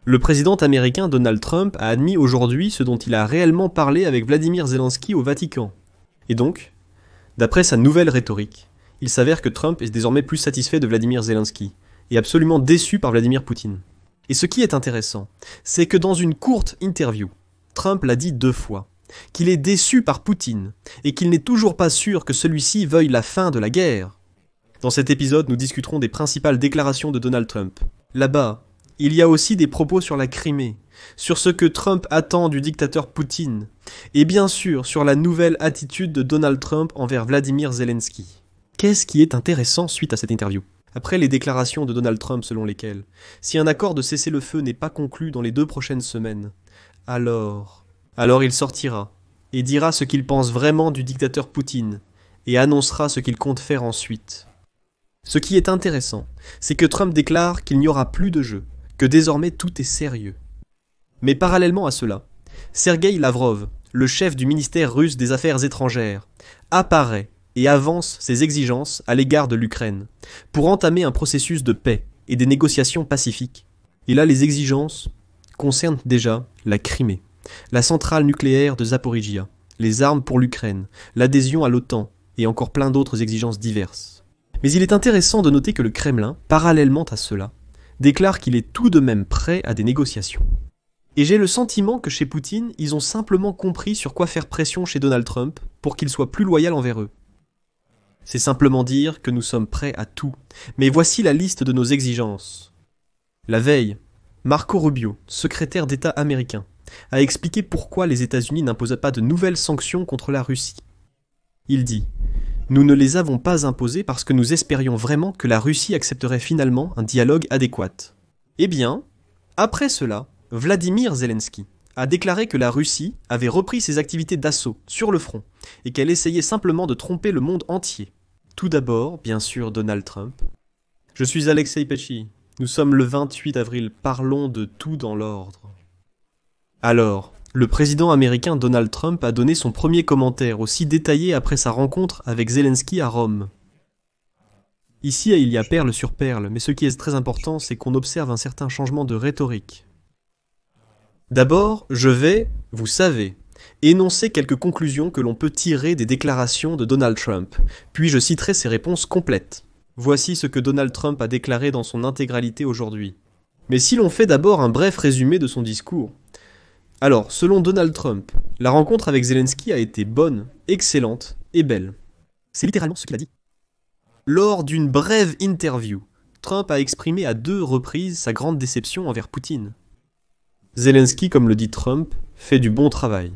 Le président américain Donald Trump a admis aujourd'hui ce dont il a réellement parlé avec Vladimir Zelensky au Vatican. Et donc, d'après sa nouvelle rhétorique, il s'avère que Trump est désormais plus satisfait de Vladimir Zelensky, et absolument déçu par Vladimir Poutine. Et ce qui est intéressant, c'est que dans une courte interview, Trump l'a dit 2 fois, qu'il est déçu par Poutine, et qu'il n'est toujours pas sûr que celui-ci veuille la fin de la guerre. Dans cet épisode, nous discuterons des principales déclarations de Donald Trump. Là-bas, il y a aussi des propos sur la Crimée, sur ce que Trump attend du dictateur Poutine, et bien sûr sur la nouvelle attitude de Donald Trump envers Vladimir Zelensky. Qu'est-ce qui est intéressant suite à cette interview ? Après les déclarations de Donald Trump selon lesquelles, si un accord de cessez-le-feu n'est pas conclu dans les 2 prochaines semaines, alors il sortira, et dira ce qu'il pense vraiment du dictateur Poutine, et annoncera ce qu'il compte faire ensuite. Ce qui est intéressant, c'est que Trump déclare qu'il n'y aura plus de jeu, que désormais tout est sérieux. Mais parallèlement à cela, Sergueï Lavrov, le chef du ministère russe des Affaires étrangères, apparaît et avance ses exigences à l'égard de l'Ukraine, pour entamer un processus de paix et des négociations pacifiques. Et là, les exigences concernent déjà la Crimée, la centrale nucléaire de Zaporijia, les armes pour l'Ukraine, l'adhésion à l'OTAN et encore plein d'autres exigences diverses. Mais il est intéressant de noter que le Kremlin, parallèlement à cela, déclare qu'il est tout de même prêt à des négociations. Et j'ai le sentiment que chez Poutine, ils ont simplement compris sur quoi faire pression chez Donald Trump pour qu'il soit plus loyal envers eux. C'est simplement dire que nous sommes prêts à tout, mais voici la liste de nos exigences. La veille, Marco Rubio, secrétaire d'État américain, a expliqué pourquoi les États-Unis n'imposaient pas de nouvelles sanctions contre la Russie. Il dit « Nous ne les avons pas imposées parce que nous espérions vraiment que la Russie accepterait finalement un dialogue adéquat. » Eh bien, après cela, Vladimir Zelensky a déclaré que la Russie avait repris ses activités d'assaut sur le front et qu'elle essayait simplement de tromper le monde entier. Tout d'abord, bien sûr, Donald Trump. Je suis Alexei Pechi. Nous sommes le 28 avril. Parlons de tout dans l'ordre. Alors, le président américain Donald Trump a donné son premier commentaire aussi détaillé après sa rencontre avec Zelensky à Rome. Ici, il y a perle sur perle, mais ce qui est très important, c'est qu'on observe un certain changement de rhétorique. D'abord, je vais, vous savez, énoncer quelques conclusions que l'on peut tirer des déclarations de Donald Trump, puis je citerai ses réponses complètes. Voici ce que Donald Trump a déclaré dans son intégralité aujourd'hui. Mais si l'on fait d'abord un bref résumé de son discours. Alors, selon Donald Trump, la rencontre avec Zelensky a été bonne, excellente et belle. C'est littéralement ce qu'il a dit. Lors d'une brève interview, Trump a exprimé à 2 reprises sa grande déception envers Poutine. Zelensky, comme le dit Trump, fait du bon travail.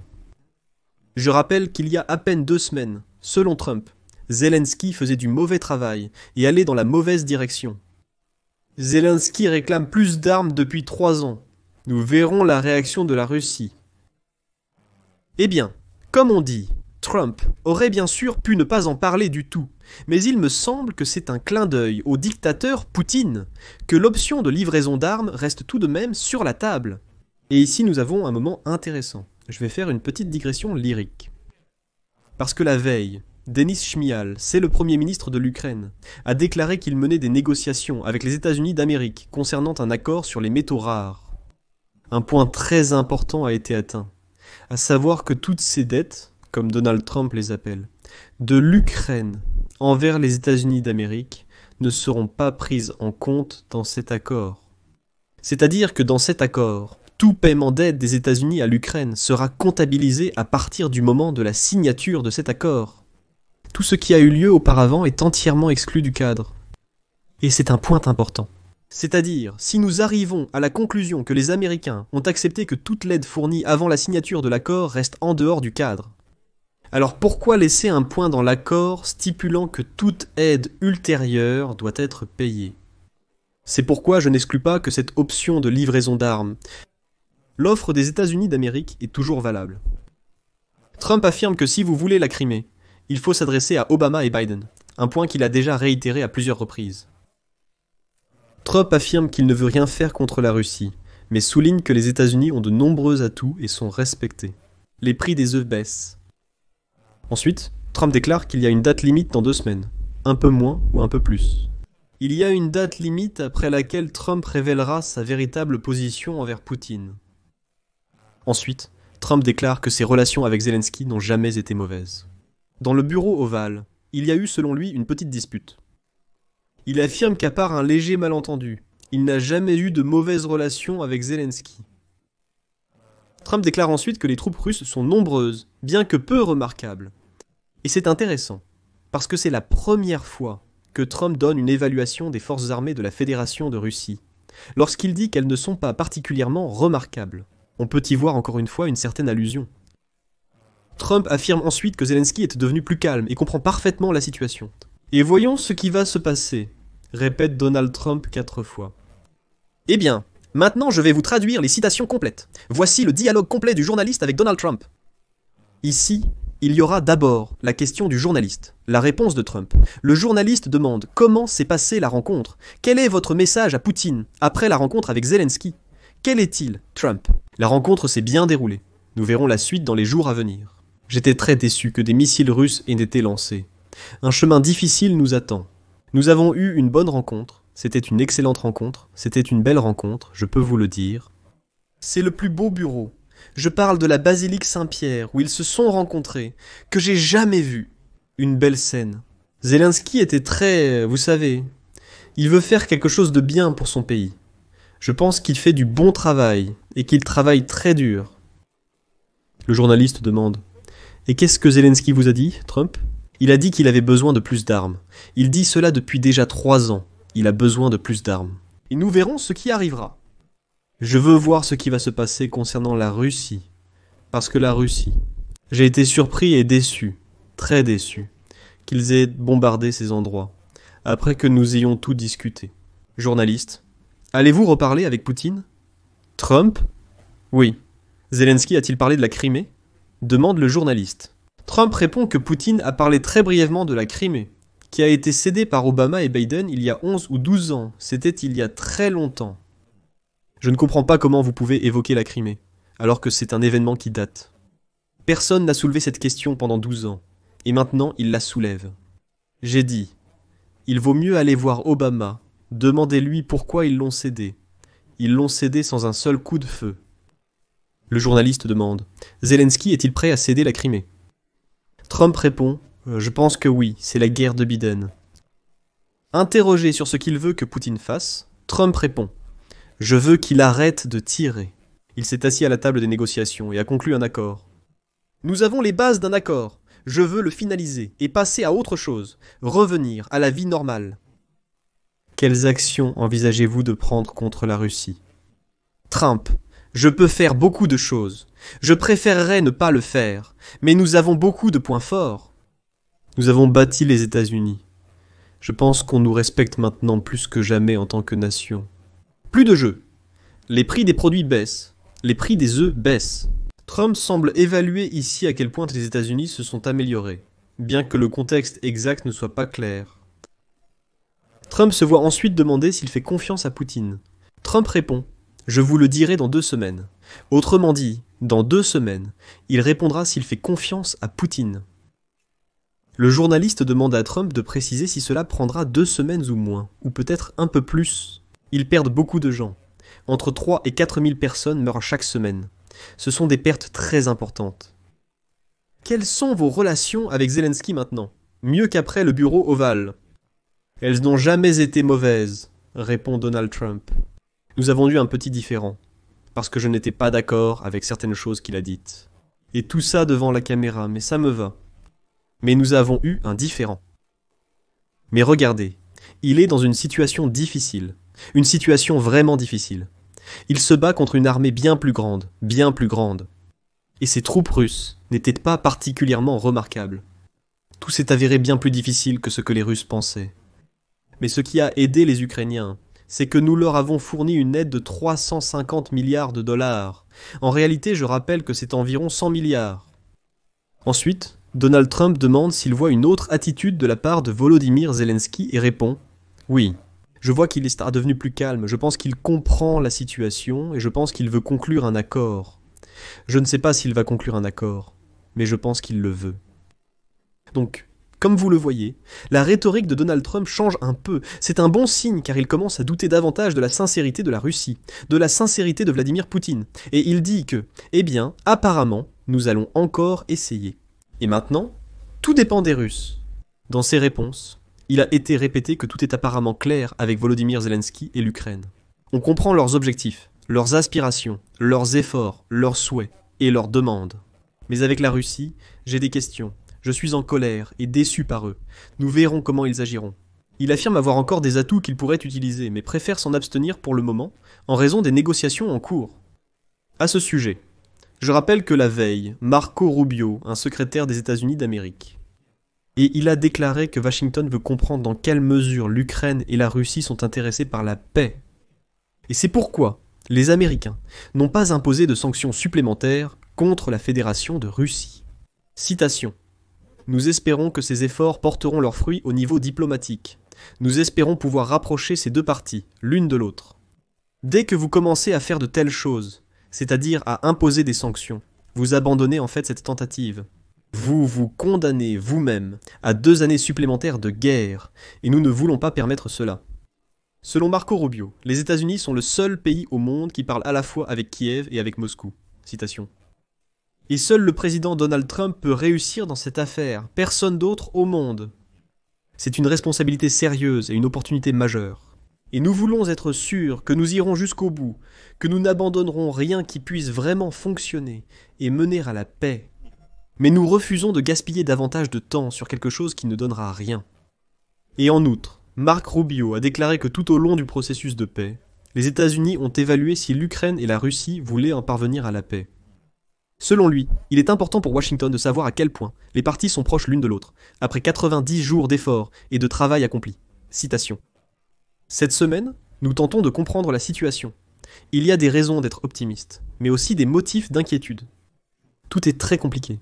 Je rappelle qu'il y a à peine 2 semaines, selon Trump, Zelensky faisait du mauvais travail et allait dans la mauvaise direction. Zelensky réclame plus d'armes depuis 3 ans. Nous verrons la réaction de la Russie. Eh bien, comme on dit, Trump aurait bien sûr pu ne pas en parler du tout, mais il me semble que c'est un clin d'œil au dictateur Poutine, que l'option de livraison d'armes reste tout de même sur la table. Et ici nous avons un moment intéressant. Je vais faire une petite digression lyrique. Parce que la veille, Denis Shmyhal, c'est le premier ministre de l'Ukraine, a déclaré qu'il menait des négociations avec les États-Unis d'Amérique concernant un accord sur les métaux rares. Un point très important a été atteint, à savoir que toutes ces dettes, comme Donald Trump les appelle, de l'Ukraine envers les États-Unis d'Amérique ne seront pas prises en compte dans cet accord. C'est-à-dire que dans cet accord, tout paiement d'aide des États-Unis à l'Ukraine sera comptabilisé à partir du moment de la signature de cet accord. Tout ce qui a eu lieu auparavant est entièrement exclu du cadre. Et c'est un point important. C'est-à-dire, si nous arrivons à la conclusion que les Américains ont accepté que toute l'aide fournie avant la signature de l'accord reste en dehors du cadre, alors pourquoi laisser un point dans l'accord stipulant que toute aide ultérieure doit être payée ? C'est pourquoi je n'exclus pas que cette option de livraison d'armes, l'offre des États-Unis d'Amérique est toujours valable. Trump affirme que si vous voulez la Crimée, il faut s'adresser à Obama et Biden, un point qu'il a déjà réitéré à plusieurs reprises. Trump affirme qu'il ne veut rien faire contre la Russie, mais souligne que les États-Unis ont de nombreux atouts et sont respectés. Les prix des œufs baissent. Ensuite, Trump déclare qu'il y a une date limite dans 2 semaines, un peu moins ou un peu plus. Il y a une date limite après laquelle Trump révélera sa véritable position envers Poutine. Ensuite, Trump déclare que ses relations avec Zelensky n'ont jamais été mauvaises. Dans le bureau ovale, il y a eu selon lui une petite dispute. Il affirme qu'à part un léger malentendu, il n'a jamais eu de mauvaises relations avec Zelensky. Trump déclare ensuite que les troupes russes sont nombreuses, bien que peu remarquables. Et c'est intéressant, parce que c'est la première fois que Trump donne une évaluation des forces armées de la Fédération de Russie, lorsqu'il dit qu'elles ne sont pas particulièrement remarquables. On peut y voir encore une fois une certaine allusion. Trump affirme ensuite que Zelensky est devenu plus calme et comprend parfaitement la situation. Et voyons ce qui va se passer, répète Donald Trump 4 fois. Eh bien, maintenant je vais vous traduire les citations complètes. Voici le dialogue complet du journaliste avec Donald Trump. Ici, il y aura d'abord la question du journaliste, la réponse de Trump. Le journaliste demande comment s'est passée la rencontre. Quel est votre message à Poutine après la rencontre avec Zelensky? Quel est-il, Trump? La rencontre s'est bien déroulée. Nous verrons la suite dans les jours à venir. J'étais très déçu que des missiles russes aient été lancés. Un chemin difficile nous attend. Nous avons eu une bonne rencontre. C'était une excellente rencontre. C'était une belle rencontre, je peux vous le dire. C'est le plus beau bureau. Je parle de la basilique Saint-Pierre, où ils se sont rencontrés, que j'ai jamais vu. Une belle scène. Zelensky était très... vous savez... Il veut faire quelque chose de bien pour son pays. Je pense qu'il fait du bon travail, et qu'il travaille très dur. Le journaliste demande « Et qu'est-ce que Zelensky vous a dit, Trump ?» Il a dit qu'il avait besoin de plus d'armes. Il dit cela depuis déjà 3 ans. Il a besoin de plus d'armes. Et nous verrons ce qui arrivera. Je veux voir ce qui va se passer concernant la Russie. Parce que la Russie... J'ai été surpris et déçu, très déçu, qu'ils aient bombardé ces endroits, après que nous ayons tout discuté. Journaliste, allez-vous reparler avec Poutine? Trump? Oui. Zelensky a-t-il parlé de la Crimée? Demande le journaliste. Trump répond que Poutine a parlé très brièvement de la Crimée, qui a été cédée par Obama et Biden il y a 11 ou 12 ans. C'était il y a très longtemps. Je ne comprends pas comment vous pouvez évoquer la Crimée, alors que c'est un événement qui date. Personne n'a soulevé cette question pendant 12 ans, et maintenant il la soulève. J'ai dit, il vaut mieux aller voir Obama, demandez-lui pourquoi ils l'ont cédé. Ils l'ont cédé sans un seul coup de feu. Le journaliste demande, Zelensky est-il prêt à céder la Crimée? Trump répond, je pense que oui, c'est la guerre de Biden. Interrogé sur ce qu'il veut que Poutine fasse, Trump répond, je veux qu'il arrête de tirer. Il s'est assis à la table des négociations et a conclu un accord. Nous avons les bases d'un accord. Je veux le finaliser et passer à autre chose, revenir à la vie normale. Quelles actions envisagez-vous de prendre contre la Russie? Trump, je peux faire beaucoup de choses. Je préférerais ne pas le faire, mais nous avons beaucoup de points forts. Nous avons bâti les États-Unis. Je pense qu'on nous respecte maintenant plus que jamais en tant que nation. Plus de jeux. Les prix des produits baissent. Les prix des œufs baissent. Trump semble évaluer ici à quel point les États-Unis se sont améliorés, bien que le contexte exact ne soit pas clair. Trump se voit ensuite demander s'il fait confiance à Poutine. Trump répond « Je vous le dirai dans 2 semaines ». Autrement dit, dans 2 semaines, il répondra s'il fait confiance à Poutine. Le journaliste demande à Trump de préciser si cela prendra 2 semaines ou moins, ou peut-être un peu plus. Ils perdent beaucoup de gens. Entre 3 et 4 000 personnes meurent chaque semaine. Ce sont des pertes très importantes. Quelles sont vos relations avec Zelensky maintenant? Mieux qu'après le bureau ovale. Elles n'ont jamais été mauvaises, répond Donald Trump. Nous avons eu un petit différend, parce que je n'étais pas d'accord avec certaines choses qu'il a dites. Et tout ça devant la caméra, mais ça me va. Mais nous avons eu un différend. Mais regardez, il est dans une situation difficile. Une situation vraiment difficile. Il se bat contre une armée bien plus grande. Et ses troupes russes n'étaient pas particulièrement remarquables. Tout s'est avéré bien plus difficile que ce que les Russes pensaient. Mais ce qui a aidé les Ukrainiens, c'est que nous leur avons fourni une aide de 350 milliards de dollars. En réalité, je rappelle que c'est environ 100 milliards. Ensuite, Donald Trump demande s'il voit une autre attitude de la part de Volodymyr Zelensky et répond « Oui, je vois qu'il est devenu plus calme, je pense qu'il comprend la situation et je pense qu'il veut conclure un accord. Je ne sais pas s'il va conclure un accord, mais je pense qu'il le veut. » Donc, Comme vous le voyez, la rhétorique de Donald Trump change un peu. C'est un bon signe car il commence à douter davantage de la sincérité de la Russie, de la sincérité de Vladimir Poutine. Et il dit que, eh bien, apparemment, nous allons encore essayer. Et maintenant, tout dépend des Russes. Dans ses réponses, il a été répété que tout est apparemment clair avec Volodymyr Zelensky et l'Ukraine. On comprend leurs objectifs, leurs aspirations, leurs efforts, leurs souhaits et leurs demandes. Mais avec la Russie, j'ai des questions. Je suis en colère et déçu par eux. Nous verrons comment ils agiront. Il affirme avoir encore des atouts qu'il pourrait utiliser, mais préfère s'en abstenir pour le moment, en raison des négociations en cours. À ce sujet, je rappelle que la veille, Marco Rubio, un secrétaire des États-Unis d'Amérique, et il a déclaré que Washington veut comprendre dans quelle mesure l'Ukraine et la Russie sont intéressés par la paix. Et c'est pourquoi les Américains n'ont pas imposé de sanctions supplémentaires contre la Fédération de Russie. Citation. Nous espérons que ces efforts porteront leurs fruits au niveau diplomatique. Nous espérons pouvoir rapprocher ces deux parties, l'une de l'autre. Dès que vous commencez à faire de telles choses, c'est-à-dire à imposer des sanctions, vous abandonnez en fait cette tentative. Vous vous condamnez vous-même à 2 années supplémentaires de guerre, et nous ne voulons pas permettre cela. Selon Marco Rubio, les États-Unis sont le seul pays au monde qui parle à la fois avec Kiev et avec Moscou. Citation. Et seul le président Donald Trump peut réussir dans cette affaire, personne d'autre au monde. C'est une responsabilité sérieuse et une opportunité majeure. Et nous voulons être sûrs que nous irons jusqu'au bout, que nous n'abandonnerons rien qui puisse vraiment fonctionner et mener à la paix. Mais nous refusons de gaspiller davantage de temps sur quelque chose qui ne donnera rien. Et en outre, Marc Rubio a déclaré que tout au long du processus de paix, les États-Unis ont évalué si l'Ukraine et la Russie voulaient en parvenir à la paix. Selon lui, il est important pour Washington de savoir à quel point les parties sont proches l'une de l'autre, après 90 jours d'efforts et de travail accompli. Citation. Cette semaine, nous tentons de comprendre la situation. Il y a des raisons d'être optimiste, mais aussi des motifs d'inquiétude. Tout est très compliqué.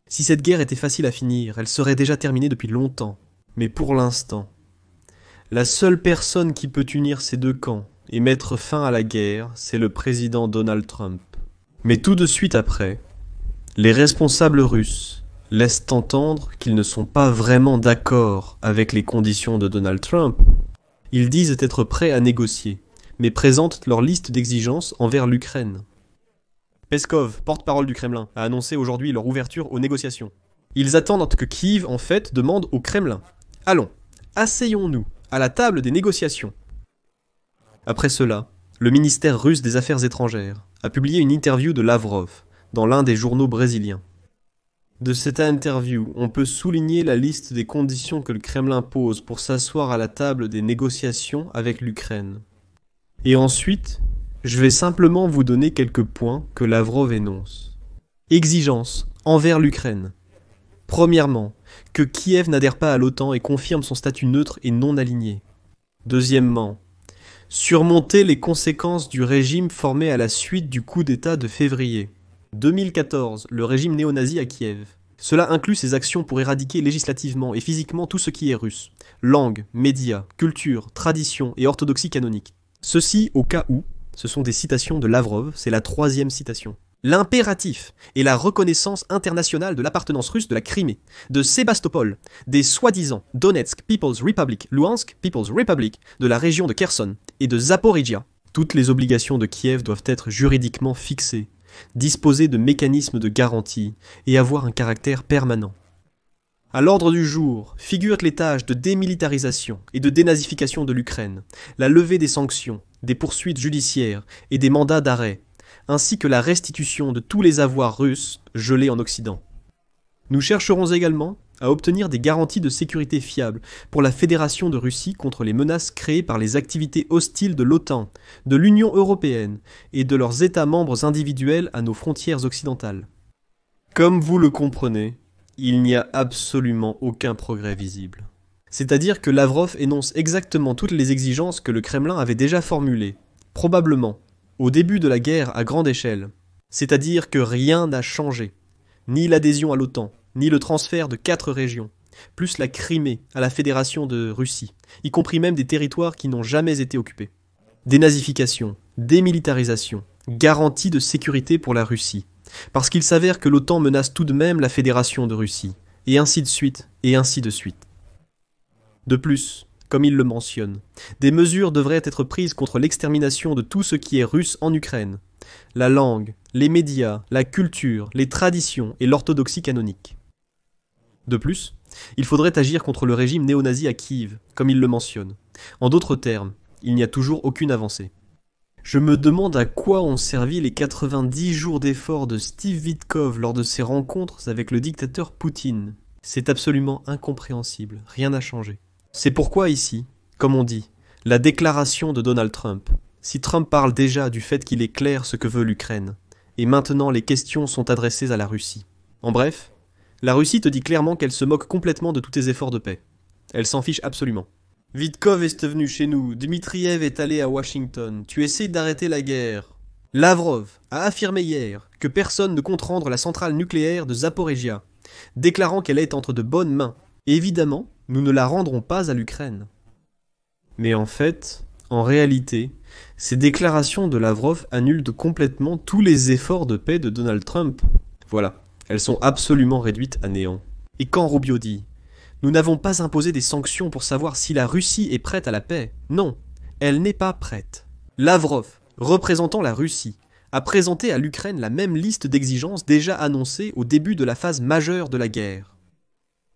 Si cette guerre était facile à finir, elle serait déjà terminée depuis longtemps. Mais pour l'instant, la seule personne qui peut unir ces deux camps et mettre fin à la guerre, c'est le président Donald Trump. Mais tout de suite après, les responsables russes laissent entendre qu'ils ne sont pas vraiment d'accord avec les conditions de Donald Trump. Ils disent être prêts à négocier, mais présentent leur liste d'exigences envers l'Ukraine. Peskov, porte-parole du Kremlin, a annoncé aujourd'hui leur ouverture aux négociations. Ils attendent que Kiev, en fait, demande au Kremlin « Allons, asseyons-nous à la table des négociations ». Après cela, le ministère russe des Affaires étrangères a publié une interview de Lavrov dans l'un des journaux brésiliens. De cette interview, on peut souligner la liste des conditions que le Kremlin pose pour s'asseoir à la table des négociations avec l'Ukraine. Et ensuite, je vais simplement vous donner quelques points que Lavrov énonce. Exigences envers l'Ukraine. Premièrement, que Kiev n'adhère pas à l'OTAN et confirme son statut neutre et non aligné. Deuxièmement, surmonter les conséquences du régime formé à la suite du coup d'État de février 2014, le régime néo-nazi à Kiev. Cela inclut ses actions pour éradiquer législativement et physiquement tout ce qui est russe. Langue, médias, culture, tradition et orthodoxie canonique. Ceci au cas où, ce sont des citations de Lavrov, c'est la 3e citation. L'impératif est la reconnaissance internationale de l'appartenance russe de la Crimée, de Sébastopol, des soi-disant Donetsk People's Republic, Luhansk People's Republic, de la région de Kherson et de Zaporijia. Toutes les obligations de Kiev doivent être juridiquement fixées, disposer de mécanismes de garantie et avoir un caractère permanent. À l'ordre du jour figurent les tâches de démilitarisation et de dénazification de l'Ukraine, la levée des sanctions, des poursuites judiciaires et des mandats d'arrêt, ainsi que la restitution de tous les avoirs russes gelés en Occident. Nous chercherons également à obtenir des garanties de sécurité fiables pour la Fédération de Russie contre les menaces créées par les activités hostiles de l'OTAN, de l'Union européenne et de leurs États membres individuels à nos frontières occidentales. Comme vous le comprenez, il n'y a absolument aucun progrès visible. C'est-à-dire que Lavrov énonce exactement toutes les exigences que le Kremlin avait déjà formulées, probablement, au début de la guerre à grande échelle. C'est-à-dire que rien n'a changé, ni l'adhésion à l'OTAN, ni le transfert de 4 régions, plus la Crimée à la Fédération de Russie, y compris même des territoires qui n'ont jamais été occupés. Dénazification, démilitarisation, garantie de sécurité pour la Russie, parce qu'il s'avère que l'OTAN menace tout de même la Fédération de Russie, et ainsi de suite, et ainsi de suite. De plus, comme il le mentionne, des mesures devraient être prises contre l'extermination de tout ce qui est russe en Ukraine. La langue, les médias, la culture, les traditions et l'orthodoxie canonique. De plus, il faudrait agir contre le régime néo-nazi à Kiev, comme il le mentionne. En d'autres termes, il n'y a toujours aucune avancée. Je me demande à quoi ont servi les 90 jours d'efforts de Steve Witkoff lors de ses rencontres avec le dictateur Poutine. C'est absolument incompréhensible, rien n'a changé. C'est pourquoi ici, comme on dit, la déclaration de Donald Trump. Si Trump parle déjà du fait qu'il est clair ce que veut l'Ukraine, et maintenant les questions sont adressées à la Russie. En bref, la Russie te dit clairement qu'elle se moque complètement de tous tes efforts de paix. Elle s'en fiche absolument. Witkoff est venu chez nous, Dmitriev est allé à Washington, tu essaies d'arrêter la guerre. Lavrov a affirmé hier que personne ne compte rendre la centrale nucléaire de Zaporizhia, déclarant qu'elle est entre de bonnes mains. Évidemment, nous ne la rendrons pas à l'Ukraine. Mais en fait, en réalité, ces déclarations de Lavrov annulent complètement tous les efforts de paix de Donald Trump. Voilà, elles sont absolument réduites à néant. Et quand Rubio dit « Nous n'avons pas imposé des sanctions pour savoir si la Russie est prête à la paix », non, elle n'est pas prête. Lavrov, représentant la Russie, a présenté à l'Ukraine la même liste d'exigences déjà annoncées au début de la phase majeure de la guerre.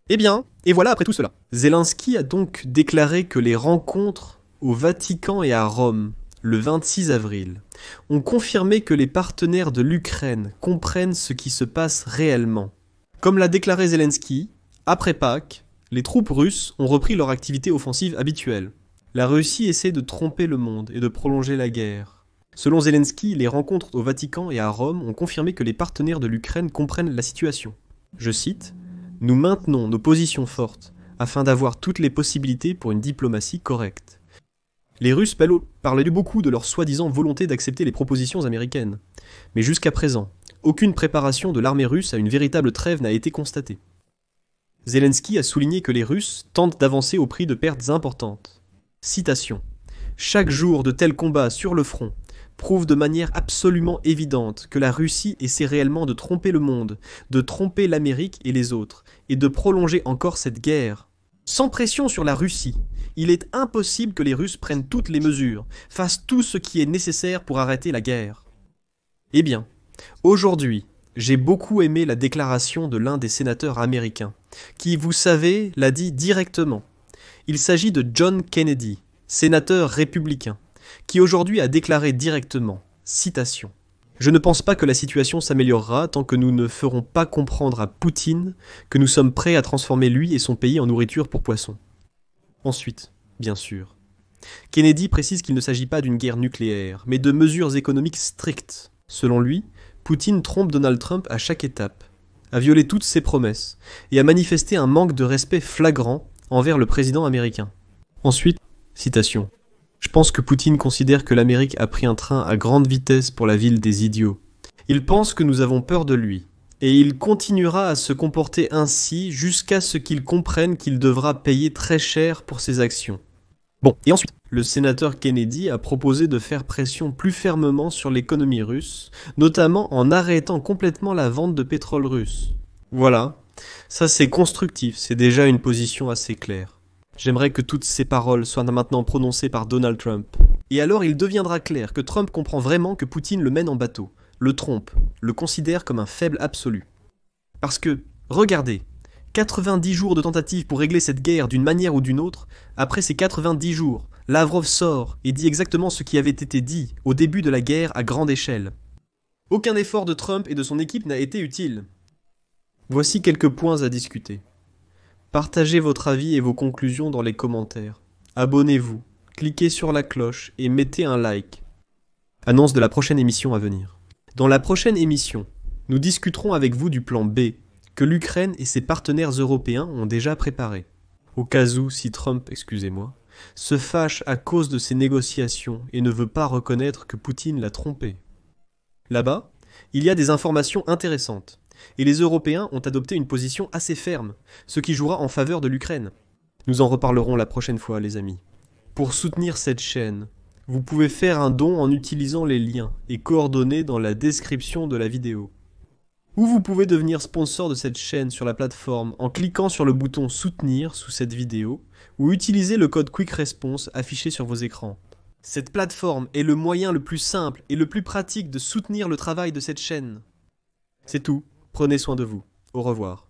Eh bien, et voilà après tout cela. Zelensky a donc déclaré que les rencontres au Vatican et à Rome, le 26 avril, ont confirmé que les partenaires de l'Ukraine comprennent ce qui se passe réellement. Comme l'a déclaré Zelensky, après Pâques, les troupes russes ont repris leur activité offensive habituelle. La Russie essaie de tromper le monde et de prolonger la guerre. Selon Zelensky, les rencontres au Vatican et à Rome ont confirmé que les partenaires de l'Ukraine comprennent la situation. Je cite « Nous maintenons nos positions fortes afin d'avoir toutes les possibilités pour une diplomatie correcte. » Les Russes parlaient beaucoup de leur soi-disant volonté d'accepter les propositions américaines. Mais jusqu'à présent, aucune préparation de l'armée russe à une véritable trêve n'a été constatée. Zelensky a souligné que les Russes tentent d'avancer au prix de pertes importantes. Citation. « Chaque jour de tels combats sur le front prouve de manière absolument évidente que la Russie essaie réellement de tromper le monde, de tromper l'Amérique et les autres, et de prolonger encore cette guerre. Sans pression sur la Russie, il est impossible que les Russes prennent toutes les mesures, fassent tout ce qui est nécessaire pour arrêter la guerre. » Eh bien, aujourd'hui, j'ai beaucoup aimé la déclaration de l'un des sénateurs américains, qui, vous savez, l'a dit directement. Il s'agit de John Kennedy, sénateur républicain, qui aujourd'hui a déclaré directement, citation, « Je ne pense pas que la situation s'améliorera tant que nous ne ferons pas comprendre à Poutine que nous sommes prêts à transformer lui et son pays en nourriture pour poissons. » Ensuite, bien sûr, Kennedy précise qu'il ne s'agit pas d'une guerre nucléaire, mais de mesures économiques strictes. Selon lui, Poutine trompe Donald Trump à chaque étape, a violé toutes ses promesses et a manifesté un manque de respect flagrant envers le président américain. Ensuite, citation, « Je pense que Poutine considère que l'Amérique a pris un train à grande vitesse pour la ville des idiots. Il pense que nous avons peur de lui, et il continuera à se comporter ainsi jusqu'à ce qu'il comprenne qu'il devra payer très cher pour ses actions. » Bon, et ensuite, le sénateur Kennedy a proposé de faire pression plus fermement sur l'économie russe, notamment en arrêtant complètement la vente de pétrole russe. Voilà, ça c'est constructif, c'est déjà une position assez claire. J'aimerais que toutes ces paroles soient maintenant prononcées par Donald Trump. Et alors il deviendra clair que Trump comprend vraiment que Poutine le mène en bateau, le trompe, le considère comme un faible absolu. Parce que, regardez, 90 jours de tentatives pour régler cette guerre d'une manière ou d'une autre, après ces 90 jours, Lavrov sort et dit exactement ce qui avait été dit au début de la guerre à grande échelle. Aucun effort de Trump et de son équipe n'a été utile. Voici quelques points à discuter. Partagez votre avis et vos conclusions dans les commentaires. Abonnez-vous, cliquez sur la cloche et mettez un like. Annonce de la prochaine émission à venir. Dans la prochaine émission, nous discuterons avec vous du plan B, que l'Ukraine et ses partenaires européens ont déjà préparé. Au cas où, si Trump, se fâche à cause de ces négociations et ne veut pas reconnaître que Poutine l'a trompé. Là-bas, il y a des informations intéressantes, et les Européens ont adopté une position assez ferme, ce qui jouera en faveur de l'Ukraine. Nous en reparlerons la prochaine fois, les amis. Pour soutenir cette chaîne, vous pouvez faire un don en utilisant les liens et coordonnées dans la description de la vidéo. Ou vous pouvez devenir sponsor de cette chaîne sur la plateforme en cliquant sur le bouton soutenir sous cette vidéo ou utiliser le code Quick Response affiché sur vos écrans. Cette plateforme est le moyen le plus simple et le plus pratique de soutenir le travail de cette chaîne. C'est tout, prenez soin de vous. Au revoir.